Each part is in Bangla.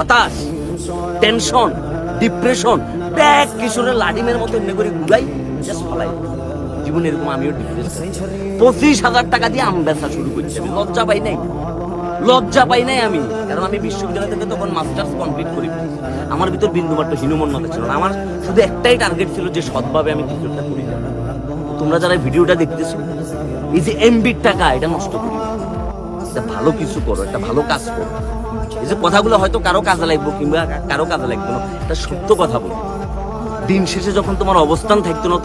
হতাশ, টেনশন, ডিপ্রেশন, ব্যাগ কিশোরের লাডিমের মতো এমনি করে ঘুরাই জাস্ট ফলাই। জীবনে এরকম আমিও ডিপ্রেশন। 25,000 টাকা দিয়ে আম বেচা শুরু করছি। আমি লজ্জা পাই নাই আমি, কারণ আমি বিশ্ববিদ্যালয় থেকে তখন মাস্টার্স কমপ্লিট করি। আমার ভিতর বিন্দুমাত্র হীনমন্যতা ছিল না। আমার শুধু একটাই টার্গেট ছিল যে সৎভাবে আমি কিছু একটা করি। তোমরা যারা ভিডিওটা দেখতেছো, এই যে এমবির টাকা এটা নষ্ট করি, একটা ভালো কিছু করো, একটা ভালো কাজ করো। এই যে কথাগুলো হয়তো কারো কাজে লাগবে কিংবা কারো কাজে লাগবে না, এটা সত্য কথা বলো। দিন শেষে যখন তোমার অবস্থান থাকতো না,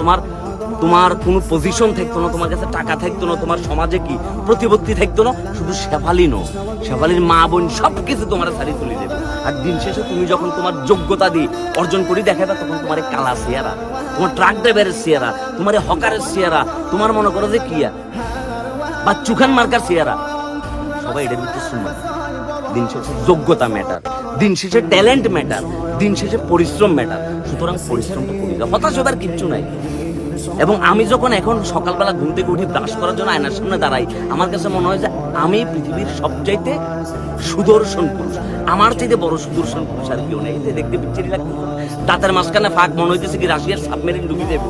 তোমার কোনো পজিশন থাকতো না, তোমার কাছে টাকা থাকতো না, তোমার সমাজে কি প্রতিপত্তি থাকতো না, শুধু শেফালির মা বোন সবকিছু তোমার ছাড়িয়ে চলে যাবে। আর দিন শেষে তুমি যখন তোমার যোগ্যতা দিয়ে অর্জন করি দেখাবে, তখন তোমার কালা চেহারা, তোমার ট্রাক ড্রাইভারের চেহারা, তোমার হকারের চেহারা, তোমার মনে করো যে কিয়া বা চুখান মার্কার চেহারা, সবাই এটার ভিতরে শুনবে। দিন শেষে যোগ্যতা ম্যাটার, দিন শেষে ট্যালেন্ট ম্যাটার, দিন শেষে পরিশ্রম ম্যাটার। সুতরাং পরিশ্রমটা করি না, হতাশ হবার কিচ্ছু নাই। এবং আমি যখন এখন সকালবেলা ঘুম থেকে উঠি ব্রাশ করার জন্য আয়নার সামনে দাঁড়াই, আমার কাছে মনে হয় যে আমি পৃথিবীর সবচাইতে সুদর্শন পুরুষ। আমার চাইতে বড় সুদর্শন পুরুষ আর কেউ নেই। দেখতে পিচ্ছিরি লাগছে, দাঁতের মাঝখানে ফাঁক, মনে হইতেছে কি রাশিয়ার সাবমেরিন ডুবি দেবে।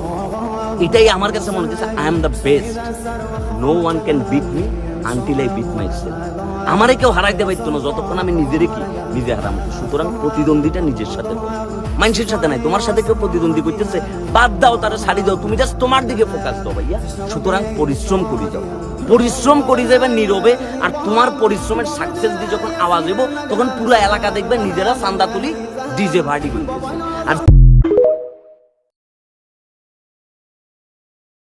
এটাই আমার কাছে মনে হচ্ছে I am the best, no one can beat me until I beat myself. আমারে কেউ হারাইতে পারতো না যতক্ষণ আমি নিজে হারাম। সুতরাং প্রতিদ্বন্দ্বীটা নিজের সাথে, মানুষের সাথে নাই। তোমার সাথে কেউ প্রতিদ্বন্দ্বী করতেছে, বাদ দাও, তারা ছাড়ি দাও, তুমি জাস্ট তোমার দিকে ফোকাস দাও ভাইয়া। সুতরাং পরিশ্রম করি যাবে নীরবে। আর তোমার পরিশ্রমের সাকসেস দিয়ে যখন আওয়াজ হইব, তখন পুরো এলাকা দেখবে নিজেরা চান্দা তুলি ডিজে পার্টি করতেছে। আর